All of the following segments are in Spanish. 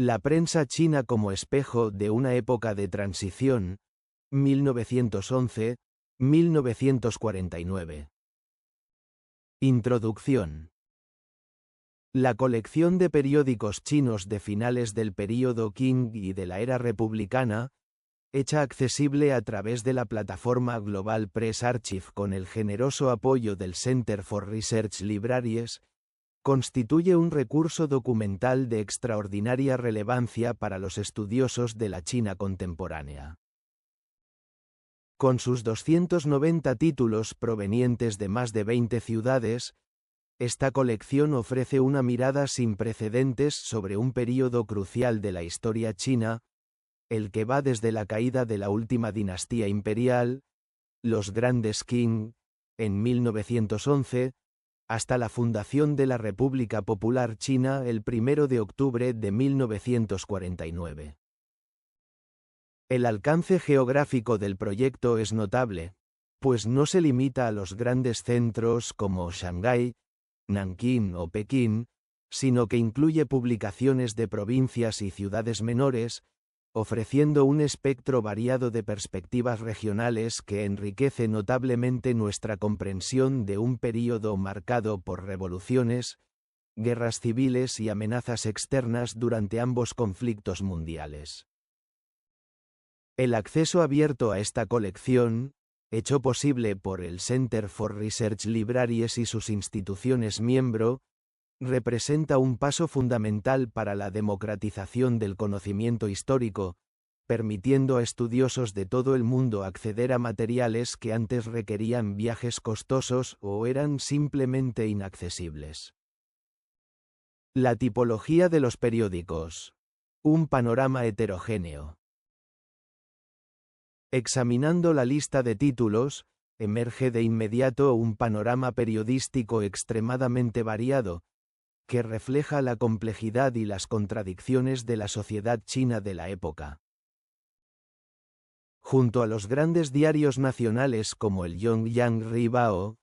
La prensa china como espejo de una época de transición, 1911-1949. Introducción. La colección de periódicos chinos de finales del período Qing y de la era republicana, hecha accesible a través de la plataforma Global Press Archive con el generoso apoyo del Center for Research Libraries, constituye un recurso documental de extraordinaria relevancia para los estudiosos de la China contemporánea. Con sus 290 títulos provenientes de más de 20 ciudades, esta colección ofrece una mirada sin precedentes sobre un período crucial de la historia china, el que va desde la caída de la última dinastía imperial, los Grandes Qing, en 1911, hasta la fundación de la República Popular China el 1 de octubre de 1949. El alcance geográfico del proyecto es notable, pues no se limita a los grandes centros como Shanghái, Nankín o Pekín, sino que incluye publicaciones de provincias y ciudades menores, ofreciendo un espectro variado de perspectivas regionales que enriquece notablemente nuestra comprensión de un período marcado por revoluciones, guerras civiles y amenazas externas durante ambos conflictos mundiales. El acceso abierto a esta colección, hecho posible por el Center for Research Libraries y sus instituciones miembro, representa un paso fundamental para la democratización del conocimiento histórico, permitiendo a estudiosos de todo el mundo acceder a materiales que antes requerían viajes costosos o eran simplemente inaccesibles. La tipología de los periódicos. Un panorama heterogéneo. Examinando la lista de títulos, emerge de inmediato un panorama periodístico extremadamente variado, que refleja la complejidad y las contradicciones de la sociedad china de la época. Junto a los grandes diarios nacionales como el Yongyang Ribao,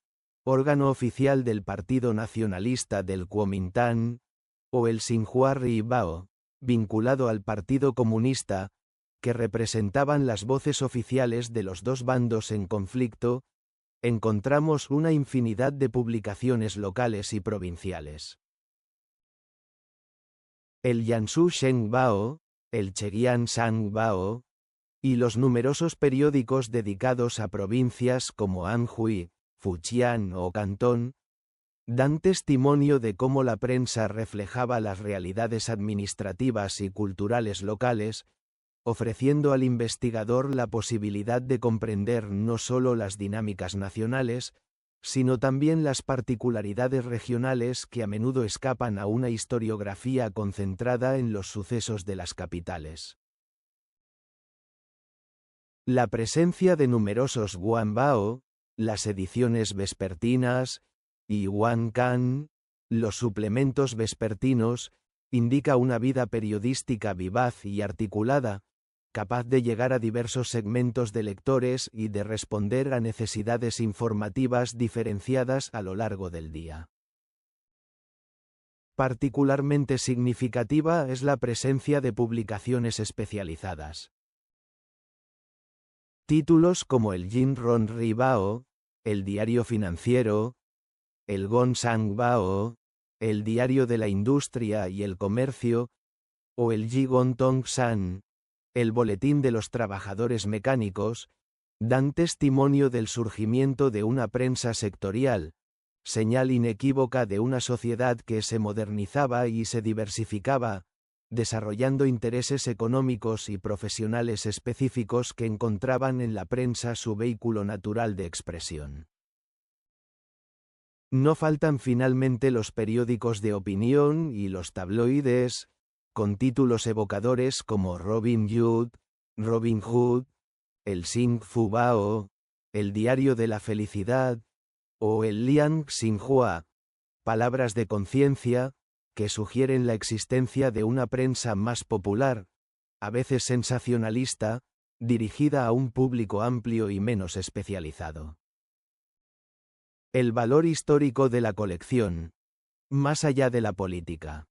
órgano oficial del Partido Nacionalista del Kuomintang, o el Xinhua Ribao, vinculado al Partido Comunista, que representaban las voces oficiales de los dos bandos en conflicto, encontramos una infinidad de publicaciones locales y provinciales. El Jiangsu Shengbao, el Chegian Sangbao, y los numerosos periódicos dedicados a provincias como Anhui, Fujian o Cantón, dan testimonio de cómo la prensa reflejaba las realidades administrativas y culturales locales, ofreciendo al investigador la posibilidad de comprender no solo las dinámicas nacionales, sino también las particularidades regionales que a menudo escapan a una historiografía concentrada en los sucesos de las capitales. La presencia de numerosos Guanbao, las ediciones vespertinas, y Wankan, los suplementos vespertinos, indica una vida periodística vivaz y articulada, capaz de llegar a diversos segmentos de lectores y de responder a necesidades informativas diferenciadas a lo largo del día. Particularmente significativa es la presencia de publicaciones especializadas. Títulos como el Jinron Ribao, el Diario Financiero, el Gonsang Bao, el Diario de la Industria y el Comercio, o el Jigon Tongsan, el Boletín de los Trabajadores Mecánicos, dan testimonio del surgimiento de una prensa sectorial, señal inequívoca de una sociedad que se modernizaba y se diversificaba, desarrollando intereses económicos y profesionales específicos que encontraban en la prensa su vehículo natural de expresión. No faltan finalmente los periódicos de opinión y los tabloides, con títulos evocadores como Robin Hood, el Xing Fu Bao, el Diario de la Felicidad, o el Liang Xinhua, palabras de conciencia, que sugieren la existencia de una prensa más popular, a veces sensacionalista, dirigida a un público amplio y menos especializado. El valor histórico de la colección, más allá de la política.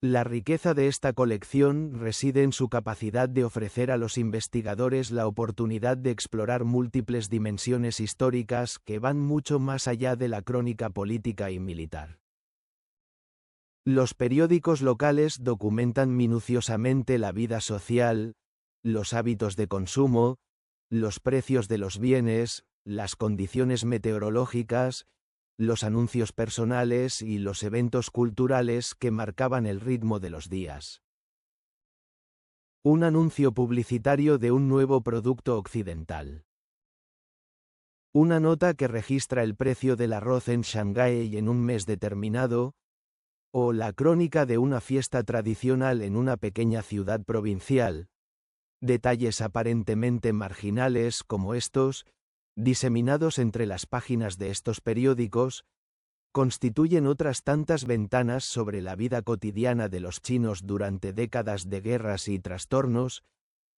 La riqueza de esta colección reside en su capacidad de ofrecer a los investigadores la oportunidad de explorar múltiples dimensiones históricas que van mucho más allá de la crónica política y militar. Los periódicos locales documentan minuciosamente la vida social, los hábitos de consumo, los precios de los bienes, las condiciones meteorológicas, los anuncios personales y los eventos culturales que marcaban el ritmo de los días. Un anuncio publicitario de un nuevo producto occidental. Una nota que registra el precio del arroz en Shanghái en un mes determinado, o la crónica de una fiesta tradicional en una pequeña ciudad provincial. Detalles aparentemente marginales como estos, diseminados entre las páginas de estos periódicos, constituyen otras tantas ventanas sobre la vida cotidiana de los chinos durante décadas de guerras y trastornos,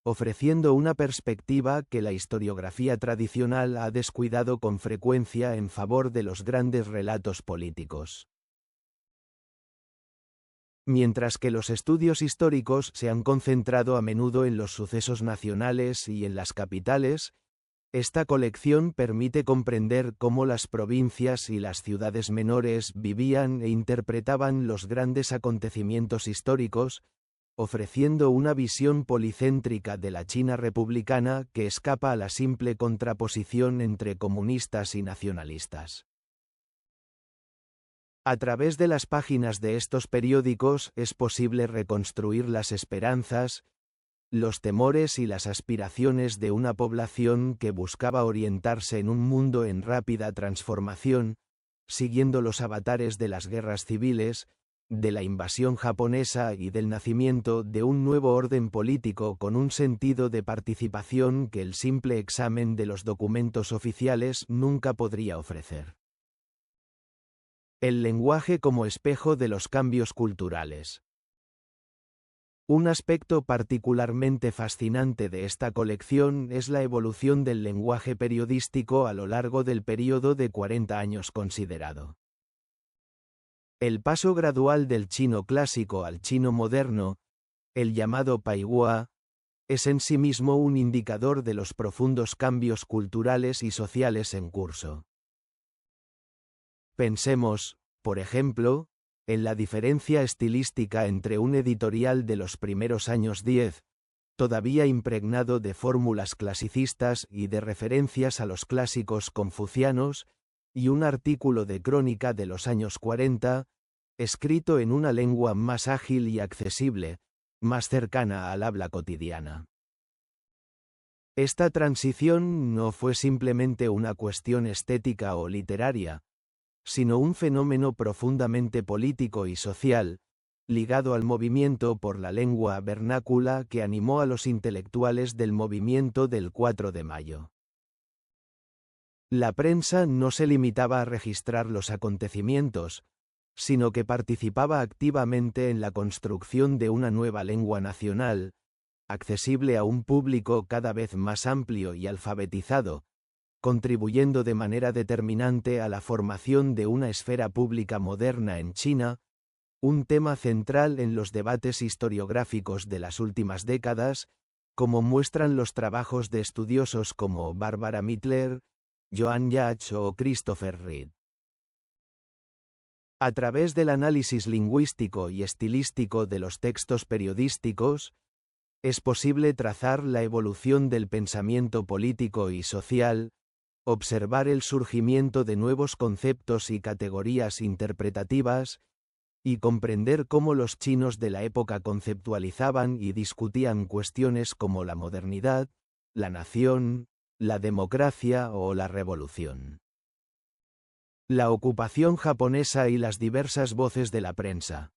ofreciendo una perspectiva que la historiografía tradicional ha descuidado con frecuencia en favor de los grandes relatos políticos. Mientras que los estudios históricos se han concentrado a menudo en los sucesos nacionales y en las capitales, esta colección permite comprender cómo las provincias y las ciudades menores vivían e interpretaban los grandes acontecimientos históricos, ofreciendo una visión policéntrica de la China republicana que escapa a la simple contraposición entre comunistas y nacionalistas. A través de las páginas de estos periódicos es posible reconstruir las esperanzas, los temores y las aspiraciones de una población que buscaba orientarse en un mundo en rápida transformación, siguiendo los avatares de las guerras civiles, de la invasión japonesa y del nacimiento de un nuevo orden político con un sentido de participación que el simple examen de los documentos oficiales nunca podría ofrecer. El lenguaje como espejo de los cambios culturales. Un aspecto particularmente fascinante de esta colección es la evolución del lenguaje periodístico a lo largo del período de 40 años considerado. El paso gradual del chino clásico al chino moderno, el llamado Paihua, es en sí mismo un indicador de los profundos cambios culturales y sociales en curso. Pensemos, por ejemplo, en la diferencia estilística entre un editorial de los primeros años 10, todavía impregnado de fórmulas clasicistas y de referencias a los clásicos confucianos, y un artículo de crónica de los años 40, escrito en una lengua más ágil y accesible, más cercana al habla cotidiana. Esta transición no fue simplemente una cuestión estética o literaria, sino un fenómeno profundamente político y social, ligado al movimiento por la lengua vernácula que animó a los intelectuales del movimiento del 4 de mayo. La prensa no se limitaba a registrar los acontecimientos, sino que participaba activamente en la construcción de una nueva lengua nacional, accesible a un público cada vez más amplio y alfabetizado, contribuyendo de manera determinante a la formación de una esfera pública moderna en China, un tema central en los debates historiográficos de las últimas décadas, como muestran los trabajos de estudiosos como Barbara Mittler, Joan Yach o Christopher Reed. A través del análisis lingüístico y estilístico de los textos periodísticos, es posible trazar la evolución del pensamiento político y social, observar el surgimiento de nuevos conceptos y categorías interpretativas, y comprender cómo los chinos de la época conceptualizaban y discutían cuestiones como la modernidad, la nación, la democracia o la revolución. La ocupación japonesa y las diversas voces de la prensa.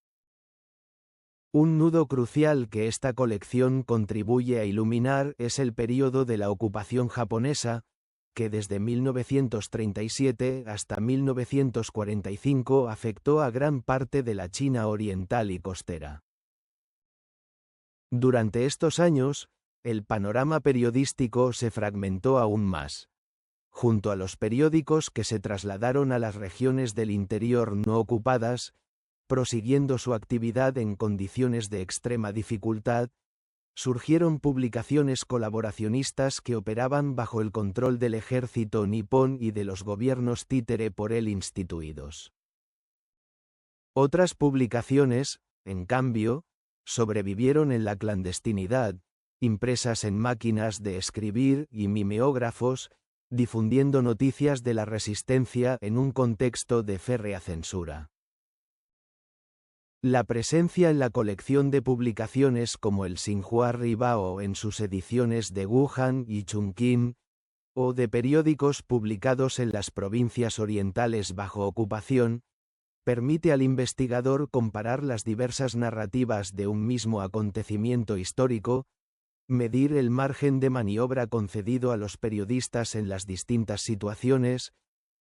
Un nudo crucial que esta colección contribuye a iluminar es el período de la ocupación japonesa, que desde 1937 hasta 1945 afectó a gran parte de la China oriental y costera. Durante estos años, el panorama periodístico se fragmentó aún más. Junto a los periódicos que se trasladaron a las regiones del interior no ocupadas, prosiguiendo su actividad en condiciones de extrema dificultad, surgieron publicaciones colaboracionistas que operaban bajo el control del ejército nipón y de los gobiernos títere por él instituidos. Otras publicaciones, en cambio, sobrevivieron en la clandestinidad, impresas en máquinas de escribir y mimeógrafos, difundiendo noticias de la resistencia en un contexto de férrea censura. La presencia en la colección de publicaciones como el Xinhua Ribao en sus ediciones de Wuhan y Chongqing, o de periódicos publicados en las provincias orientales bajo ocupación, permite al investigador comparar las diversas narrativas de un mismo acontecimiento histórico, medir el margen de maniobra concedido a los periodistas en las distintas situaciones,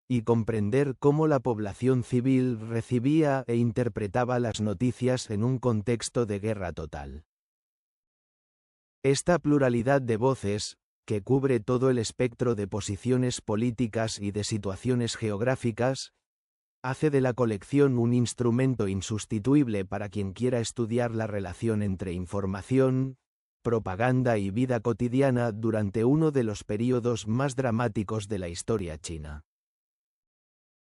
y comprender cómo la población civil recibía e interpretaba las noticias en un contexto de guerra total. Esta pluralidad de voces, que cubre todo el espectro de posiciones políticas y de situaciones geográficas, hace de la colección un instrumento insustituible para quien quiera estudiar la relación entre información, propaganda y vida cotidiana durante uno de los períodos más dramáticos de la historia china.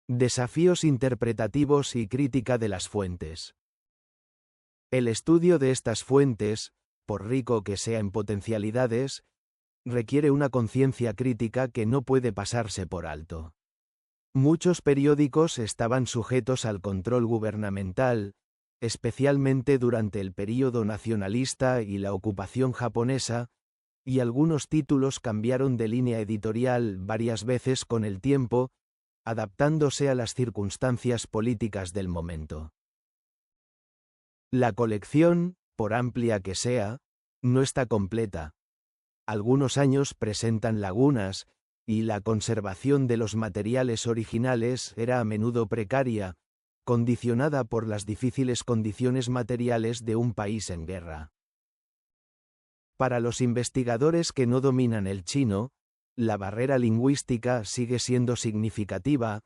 Desafíos interpretativos y crítica de las fuentes. El estudio de estas fuentes, por rico que sea en potencialidades, requiere una conciencia crítica que no puede pasarse por alto. Muchos periódicos estaban sujetos al control gubernamental, especialmente durante el período nacionalista y la ocupación japonesa, y algunos títulos cambiaron de línea editorial varias veces con el tiempo, adaptándose a las circunstancias políticas del momento. La colección, por amplia que sea, no está completa. Algunos años presentan lagunas, y la conservación de los materiales originales era a menudo precaria, condicionada por las difíciles condiciones materiales de un país en guerra. Para los investigadores que no dominan el chino, la barrera lingüística sigue siendo significativa,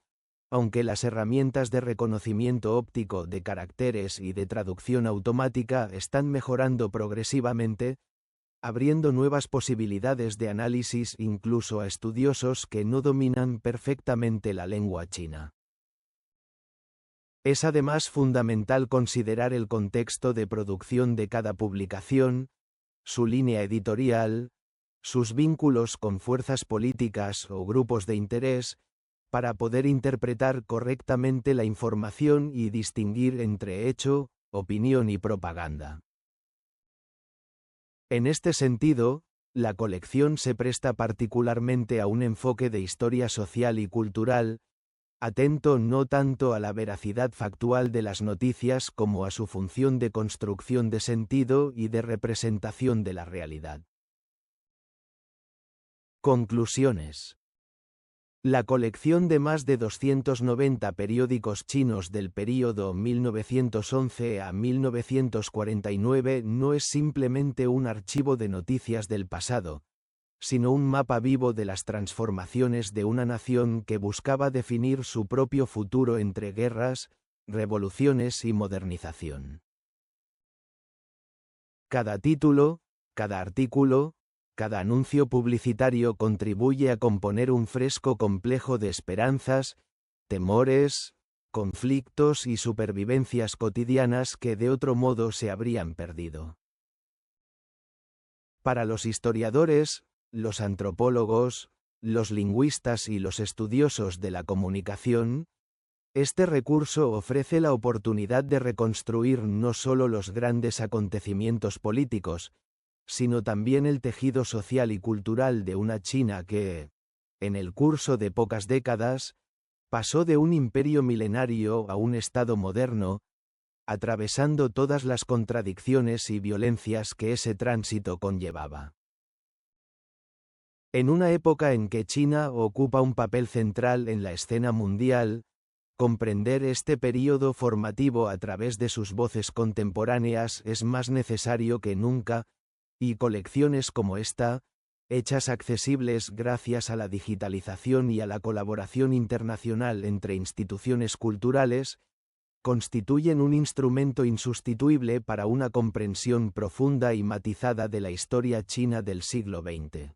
aunque las herramientas de reconocimiento óptico de caracteres y de traducción automática están mejorando progresivamente, abriendo nuevas posibilidades de análisis incluso a estudiosos que no dominan perfectamente la lengua china. Es además fundamental considerar el contexto de producción de cada publicación, su línea editorial, sus vínculos con fuerzas políticas o grupos de interés, para poder interpretar correctamente la información y distinguir entre hecho, opinión y propaganda. En este sentido, la colección se presta particularmente a un enfoque de historia social y cultural, atento no tanto a la veracidad factual de las noticias como a su función de construcción de sentido y de representación de la realidad. Conclusiones. La colección de más de 290 periódicos chinos del período 1911 a 1949 no es simplemente un archivo de noticias del pasado, sino un mapa vivo de las transformaciones de una nación que buscaba definir su propio futuro entre guerras, revoluciones y modernización. Cada título, cada artículo, cada anuncio publicitario contribuye a componer un fresco complejo de esperanzas, temores, conflictos y supervivencias cotidianas que de otro modo se habrían perdido. Para los historiadores, los antropólogos, los lingüistas y los estudiosos de la comunicación, este recurso ofrece la oportunidad de reconstruir no solo los grandes acontecimientos políticos, sino también el tejido social y cultural de una China que, en el curso de pocas décadas, pasó de un imperio milenario a un Estado moderno, atravesando todas las contradicciones y violencias que ese tránsito conllevaba. En una época en que China ocupa un papel central en la escena mundial, comprender este período formativo a través de sus voces contemporáneas es más necesario que nunca, y colecciones como esta, hechas accesibles gracias a la digitalización y a la colaboración internacional entre instituciones culturales, constituyen un instrumento insustituible para una comprensión profunda y matizada de la historia china del siglo XX.